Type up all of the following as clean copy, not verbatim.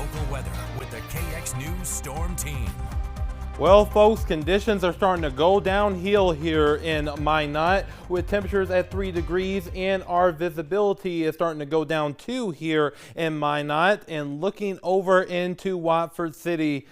local weather with the KX News Storm Team. Well, folks, conditions are starting to go downhill here in Minot with temperatures at 3 degrees, and our visibility is starting to go down too here in Minot. And looking over into Watford City,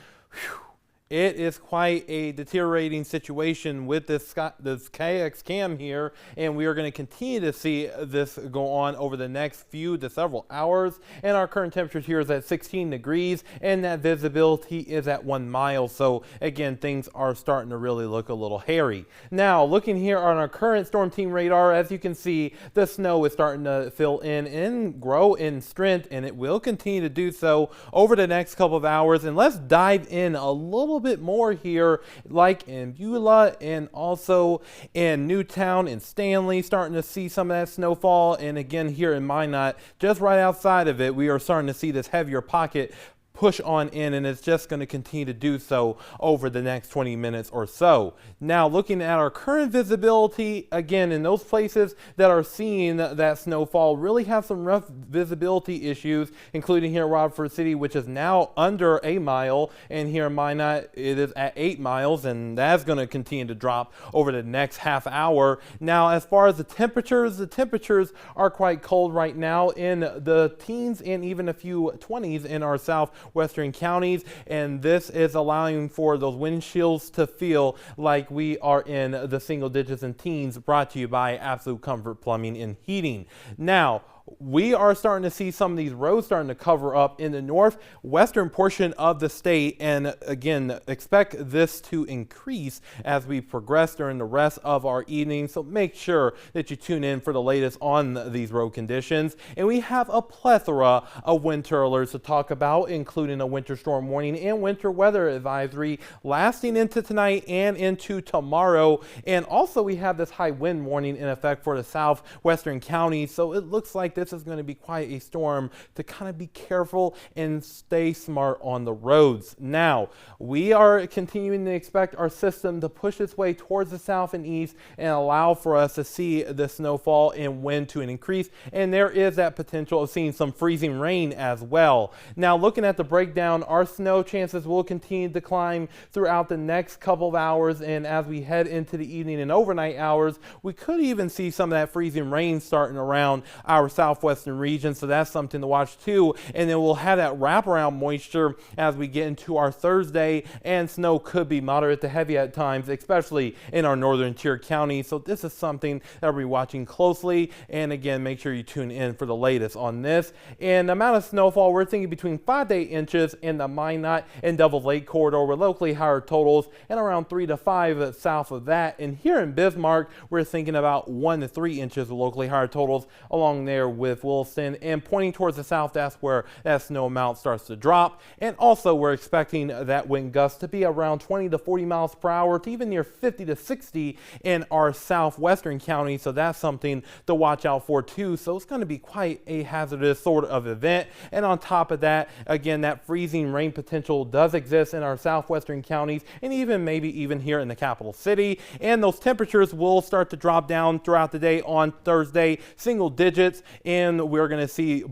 it is quite a deteriorating situation with this KX cam here, and we are going to continue to see this go on over the next few to several hours. And our current temperature here is at 16 degrees, and that visibility is at 1 mile. So again, things are starting to really look a little hairy. Now, looking here on our current storm team radar, as you can see, the snow is starting to fill in and grow in strength, and it will continue to do so over the next couple of hours. And let's dive in a little bit more here, like in Beulah and also in Newtown and Stanley, starting to see some of that snowfall. And again, here in Minot, just right outside of it, we are starting to see this heavier pocket push on in, and it's just going to continue to do so over the next 20 minutes or so. Now, looking at our current visibility, again, in those places that are seeing that snowfall really have some rough visibility issues, including here in Watford City, which is now under a mile, and here in Minot, it is at 8 miles, and that's going to continue to drop over the next half hour. Now, as far as the temperatures are quite cold right now in the teens and even a few 20s in our southwestern counties, and this is allowing for those wind chills to feel like we are in the single digits and teens, brought to you by Absolute Comfort Plumbing and Heating. Now, we are starting to see some of these roads starting to cover up in the northwestern portion of the state, and again, expect this to increase as we progress during the rest of our evening. So make sure that you tune in for the latest on these road conditions. And we have a plethora of winter alerts to talk about, including a winter storm warning and winter weather advisory lasting into tonight and into tomorrow. And also we have this high wind warning in effect for the southwestern counties. So it looks like this is going to be quite a storm to kind of be careful and stay smart on the roads. Now, we are continuing to expect our system to push its way towards the south and east and allow for us to see the snowfall and wind to an increase. And there is that potential of seeing some freezing rain as well. Now, looking at the breakdown, our snow chances will continue to climb throughout the next couple of hours. And as we head into the evening and overnight hours, we could even see some of that freezing rain starting around our southwestern region, so that's something to watch too. And then we'll have that wraparound moisture as we get into our Thursday, and snow could be moderate to heavy at times, especially in our northern tier counties. So this is something that we'll be watching closely, and again, make sure you tune in for the latest on this. And the amount of snowfall, we're thinking between 5 to 8 inches in the Minot and Devil Lake corridor with locally higher totals, and around 3 to 5 south of that. And here in Bismarck, we're thinking about 1 to 3 inches of locally higher totals along there with Wilson, and pointing towards the south, that's where that snow amount starts to drop. And also we're expecting that wind gust to be around 20 to 40 miles per hour to even near 50 to 60 in our southwestern county. So that's something to watch out for too. So it's going to be quite a hazardous sort of event. And on top of that, again, that freezing rain potential does exist in our southwestern counties, and even maybe even here in the capital city. And those temperatures will start to drop down throughout the day on Thursday, single digits, and we're going to see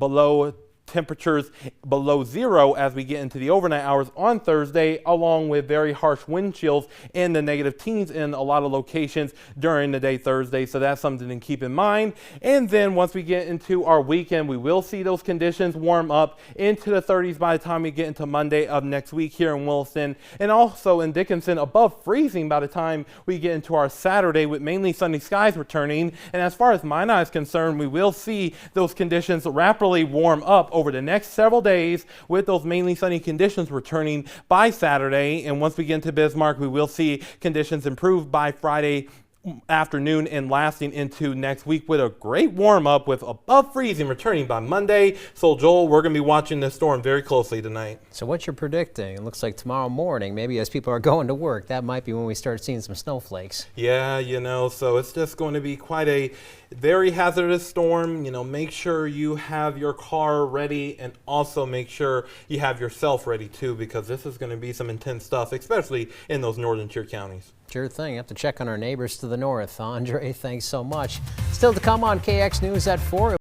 temperatures below zero as we get into the overnight hours on Thursday, along with very harsh wind chills in the negative teens in a lot of locations during the day Thursday. So that's something to keep in mind. And then once we get into our weekend, we will see those conditions warm up into the 30s by the time we get into Monday of next week here in Williston, and also in Dickinson above freezing by the time we get into our Saturday with mainly sunny skies returning. And as far as Minot is concerned, we will see those conditions rapidly warm up over the next several days, with those mainly sunny conditions returning by Saturday. And once we get into Bismarck, we will see conditions improve by Friday afternoon and lasting into next week with a great warm up with above freezing returning by Monday. So Joel, we're going to be watching this storm very closely tonight. So what you're predicting, it looks like tomorrow morning, maybe as people are going to work, that might be when we start seeing some snowflakes. Yeah, so it's just going to be quite a very hazardous storm. Make sure you have your car ready, and also make sure you have yourself ready too, because this is going to be some intense stuff, especially in those northern tier counties. Sure thing. You have to check on our neighbors to the north. Andre, thanks so much. Still to come on KX News at 4.